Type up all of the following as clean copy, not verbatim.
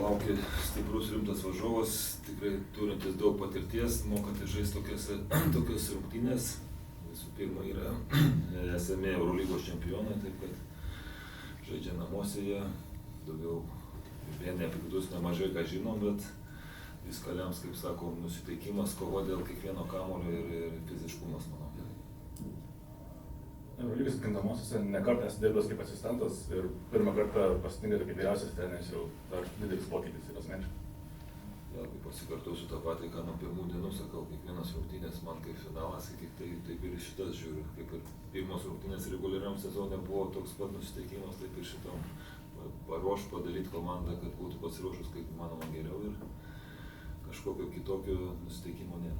laukia stiprus rimtas varžovas, tikrai turintis daug patirties, mokantis žaisti tokias rungtynės. Visų pirma yra esami Eurolygos čempionai, taip kad žaidžia namuose jie, daugiau vieni apie kitus nemažai ką žinom, bet viską lems, kaip sakom, nusiteikimas, kova dėl kiekvieno kamuolio ir fiziškumas, manau. Eurolygos atkrintamosiose ne kartą esi dirbęs kaip asistentas ir pirmą kartą pasitinkate kaip vyriausias treneris, jau dar didelis pokytis yra asmeniškai. Vėlgi pasikartosiu tą patį, ką nuo pirmų dienų sakau, kiekvienas rungtynės man kaip finalas, taip ir šitas žiūriu, kaip ir pirmos rungtynės reguliariam sezone buvo toks pat nusiteikimas, taip ir šitam padaryti komandą, kad būtų pasiruošus kaip manoma geriau ir kažkokio kitokio nusiteikimo nėra.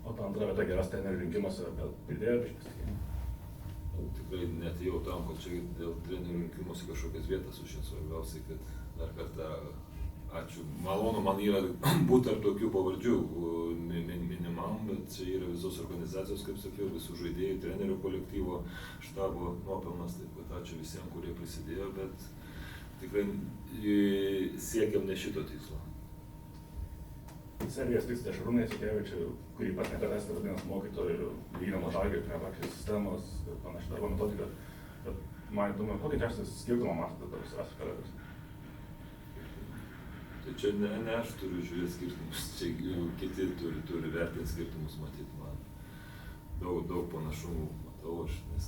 O ta antra vieta geras trenerių rinkimuose, bet pridėjo iš pasitikėjimo? Tikrai netėjau tam, kad čia dėl trenerių rinkimuose kažkokias vietas užėt, svarbiausiai, kad dar kartą ačiū. Malonu man yra būti tarp tokių pavardžių minimam, bet čia yra visos organizacijos, kaip sakiau, visų žaidėjų, trenerių kolektyvo, štabo nuopelnas, taip kad ačiū visiems, kurie prisidėjo, bet tikrai siekiam ne šito tikslo. Serijas tikslas Šarūnai Jasikevičiui, kurį pat nekada esate vadinęs mokytoju, lyginamo Žalgirio, prie pačios sistemos ir panašiai darbo metodika. Bet man įdomu, kokį didžiausią skirtumą matote tarp savęs kolegos? Tai čia ne aš turiu žiūrėti skirtumus, čia kiti turi vertinti skirtumus, matyti man. Daug panašumų matau aš, nes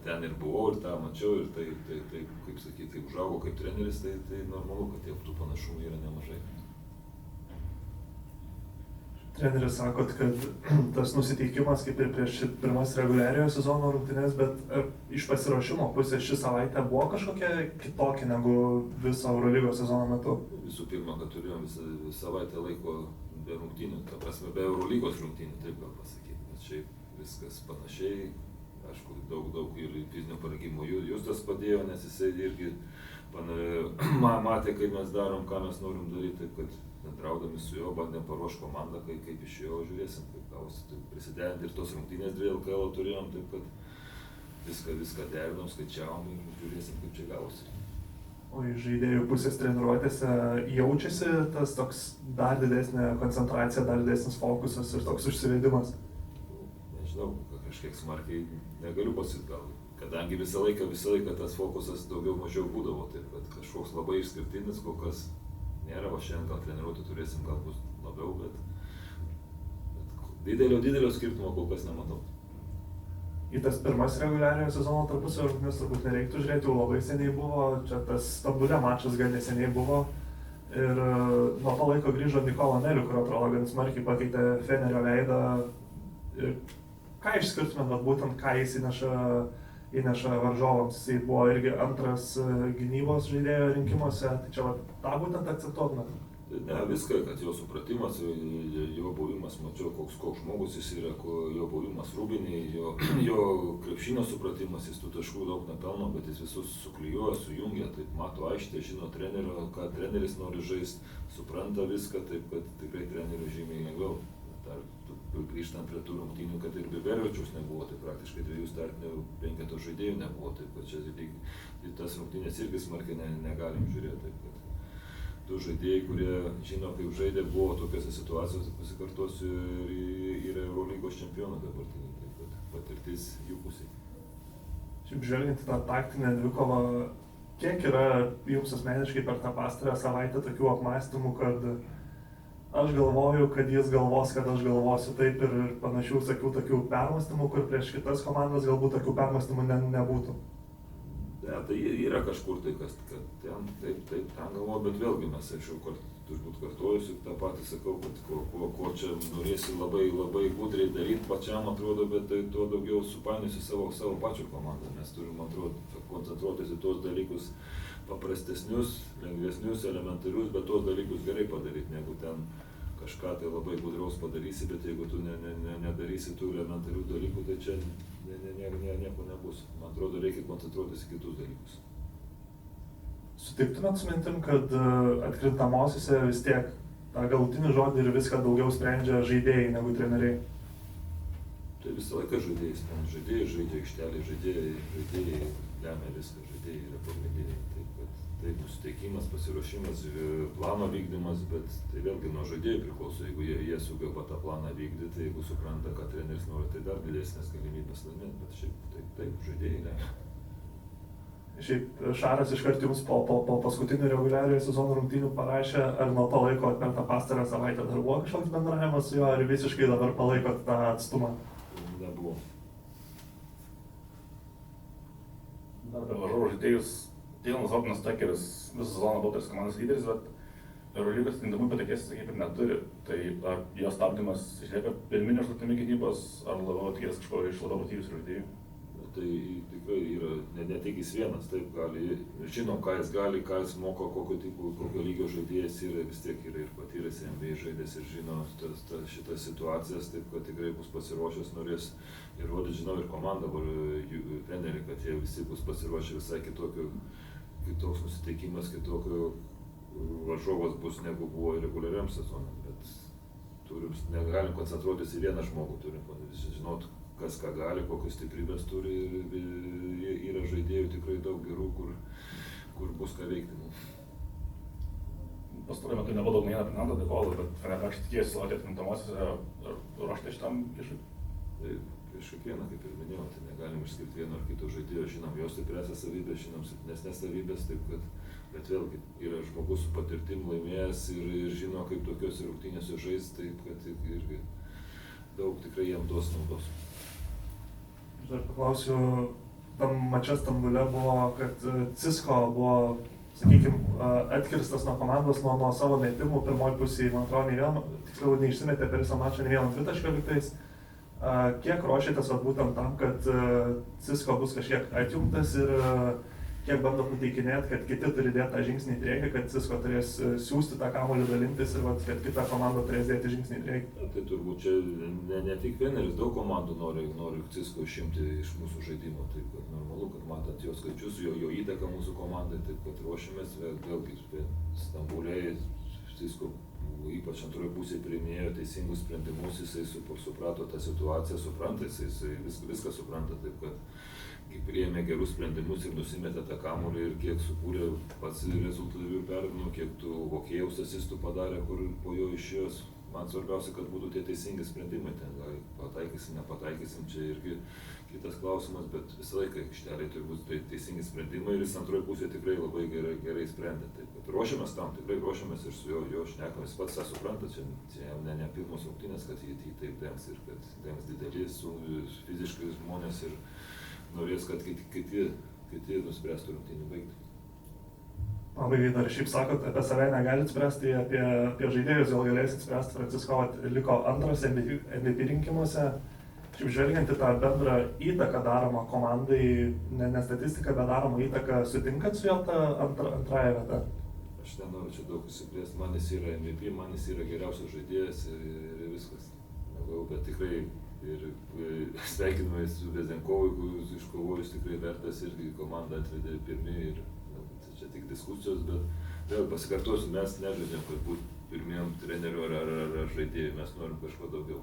ten ir buvau, ir tą mačiau, ir tai kaip sakyti, užaugau kaip treneris, tai normalu, kad tų panašumų yra nemažai. Treneris sakot, kad tas nusiteikimas kaip ir prieš pirmas reguliariojo sezono rungtynes, bet iš pasiruošimo pusės ši savaitė buvo kažkokia kitokia negu viso Eurolygos sezono metu? Visų pirma, kad turėjom visą savaitę laiko be rungtynių, ta prasme be Eurolygos rungtynių, taip gal pasakyti, nes šiaip viskas panašiai, aišku, daug ir fizinio parengimo Justas padėjo, nes jisai irgi matė, kaip mes darom, ką mes norim daryti, taip kad bendraudami su juo bandėm paruošti komandą, kaip iš jo žiūrėsim, kaip gausi. Tai prisidedant ir tos rungtynės 2 LKL turėjom, taip kad viską derinom, skaičiavom ir žiūrėsim, kaip čia gausi. O iš žaidėjų pusės treniruotėse jaučiasi tas toks dar didesnė koncentracija, dar didesnis fokusas ir toks užsivedimas? Nežinau, kažkiek smarkiai negaliu pasakyti gal, kadangi visą laiką tas fokusas daugiau mažiau būdavo, taip kad kažkoks labai išskirtinis, kol kas nėra, o šiandien gal treniruotę turėsim, gal bus labiau, bet didelio skirtumo kol kas nematau. Į tas pirmas reguliariojo sezono tarpusavio rungtynes turbūt nereiktų žiūrėti, jau labai seniai buvo, čia tas Stambule mačas gan neseniai buvo ir nuo to laiko grįžo Nikola Meliu, kurio atrodo gan smarkiai pakeitė Fenerio veidą. Ir ką išskirtumėt, būtent ką jis įneša varžovams, jisai buvo irgi antras gynybos žaidėjo rinkimuose, tai čia tą būtent akcentuotumėt? Ne, viską, kad jo supratimas, jo buvimas, mačiau, koks žmogus jis yra, jo buvimas rūbinėj, jo krepšinio supratimas, jis tų taškų daug nepelno, bet jis visus suklijuoja, sujungia, taip mato aikštę, žino trenerio, ką treneris nori žaisti, supranta viską, taip kad tikrai treneriui žymiai lengviau. Dar grįžtant prie tų rungtynių, kad ir Biberovičiaus nebuvo, tai praktiškai 2 startinių 5 žaidėjų nebuvo, taip kad čia tas rungtynės irgi smarkiai negalim žiūrėti, taip kad 2 žaidėjai, kurie žino, kaip žaidė, buvo tokiose situacijose, pasikartosiu, ir Eurolygos čempionai dabartiniai, taip kad patirtis jų pusėje. Šiaip žvelgiant į tą taktinę dvikovą, kiek yra jums asmeniškai per tą pastarąją savaitę tokių apmąstymų, kad aš galvoju, kad jis galvos, kad aš galvosiu taip ir panašių, sakiau, tokių permąstymų, kur prieš kitas komandas galbūt tokių permąstymų nebūtų? Ne, tai yra kažkur tai, kad ten galvoju, bet vėlgi mes, aš jau turbūt kartuojusiu tą patį sakau, kad ko čia norėsi labai gudriai daryti pačiam, atrodo, bet tai tuo daugiau supainiosi savo pačių komandą. Mes turim, atrodo, koncentruotis į tuos dalykus paprastesnius, lengvesnius, elementarius, bet tuos dalykus gerai padaryti, negu ten kažką tai labai gudraus padarysi, bet jeigu tu nedarysi tų elementarių dalykų, tai čia nieko nebus. Man atrodo, reikia koncentruotis į kitus dalykus. Sutiktumėt su mintim, kad atkrintamosiose vis tiek tą galutinį žodį ir viską daugiau sprendžia žaidėjai negu treneriai? Tai visą laiką žaidėjai sprendžia. Žaidėjai žaidžia aikštelį, žaidėjai lemia viską, žaidėjai yra pagrindiniai. Taip, kad taip, nusiteikimas, pasiruošimas, plano vykdymas, bet tai vėlgi nuo žaidėjų priklauso, jeigu jie sugeba tą planą vykdyti, tai jeigu supranta, kad treneris nori, tai dar didesnės galimybės laimėti, bet šiaip taip, žaidėjai lemia. Šiaip Šaras iškart jums po paskutinių reguliariojo sezono rungtynių parašė, ar nuo to laiko per tą pastarą savaitę dar buvo kažkoks bendravimas su juo, ar visiškai dabar palaikot tą atstumą? Nebuvo. Dar apie varžovų žaidėjus, Dylanas Hopinas Takeris visą sezoną buvo tarsi komandos lyderis, bet Eurolygos atinkamųjų patekės kaip ir neturi. Tai ar jo stabdymas išlieka pirminio šaltimi gynybos, ar labiau tikės kažko iš labiau patyrusių žaidėjų? Tai tikrai yra ne tik jis vienas, taip gali, žinom, ką jis gali, ką jis moko, kokio lygio žaidėjas yra, vis tiek yra ir patyręs NBA žaidėjas ir žino šitas situacijas, taip kad tikrai bus pasiruošęs, norės įrodyti, žinau, ir komanda, treneriai, kad jie visi bus pasiruošę visai kitoks nusiteikimas, kitokio varžovas bus negu buvo reguliariam sezonam, bet negalim koncentruotis į vieną žmogų, turim žinot, kas ką gali, kokios stiprybės turi ir yra žaidėjų tikrai daug gerų, kur bus ką veikti. Pastaruoju metu nebuvo daug naujienų apie Nandą Dekolą, bet Fenerbahčė tikėjosi sulaukti atkrintamosiose, ar ruošti šitam iššūkiui? Tai prieš kiekvieną, kaip ir minėjau, tai negalim išskirti vieno ar kito žaidėjo, žinom jo stipriasias savybės, žinom silpnesnės savybės, taip kad, bet vėlgi yra žmogus su patirtim laimėjęs ir žino, kaip tokiuose rungtynėse žaisti, taip kad irgi daug tikrai jam duos naudos. Dar paklausiu, tam mače Stambule buvo, kad Cisko buvo, sakykime, atkirstas nuo komandos nuo savo metimų pirmoji pusėje, man atrodo, tiksliau neišsimetė per visą mačą ne vieną dvitaškio lygtais. Kiek ruošėtės būtent tam, kad Cisko bus kažkiek atjungtas ir kiek bandot nuteikinėti, kad kiti turi dėti tą žingsnį į priekį, kad Cisko turės siūsti tą kamuolį dalintis ir kad kita komanda turės dėti žingsnį į priekį? Tai turbūt čia ne tik vieneris, daug komandų nori Cisko išimti iš mūsų žaidimo, taip kad normalu, kad matant jo skaičius, jo įtaką mūsų komandai, taip kad ruošiamės, vėlgi Stambuliai Cisko ypač antroje pusėje priiminėjo teisingus sprendimus, jisai suprato tą situaciją, supranta, jisai viską supranta, taip kad priėmė gerus sprendimus ir nusimetė tą kamuolį ir kiek sukūrė pats rezultatyvių perdavimų, kiek tų hokėjaus asistų padarė, kur po jo išėjos. Man svarbiausia, kad būtų tie teisingi sprendimai, ten gal pataikysim, nepataikysim, čia irgi kitas klausimas, bet visą laiką aikštelėje turi būti teisingi sprendimai ir jis antroje pusėje tikrai labai gerai sprendė. Taip, bet ruošiamės tam, tikrai ruošiamės ir su jo šnekam, jis pats tą supranta, čia ne pirmos rungtynės, kad jį taip dengs ir kad dengs dideli, fiziškai žmonės ir norės, kad kiti nuspręstų rungtynių baigti. Pabaigai dar šiaip sakot, apie save negalit spręsti, apie žaidėjus gal galėsit spręsti. Francisko liko antras MVP rinkimuose. Šiaip žvelgiant į tą bendrą įtaką daromą komandai, ne statistika, bet daromą įtaką, sutinkat su jo tą antrąją vietą? Aš nenoriu čia daug įsiplėsti, man jis yra MVP, man jis yra geriausias žaidėjas ir viskas. Bet tikrai ir sveikinimai su Vezenkovui, kuris iškovojus tikrai vertas irgi komandą atvedė pirmi ir čia tik diskusijos, bet vėl pasikartosiu, mes nežaidžiam, kad būtų pirmiem treneriu ar žaidėjų, mes norim kažko daugiau.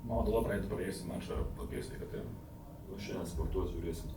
Manau, dabar praeitį pažiūrėsim mačą, pakviesti, kad tai... Šiandien sportuos žiūrėsim.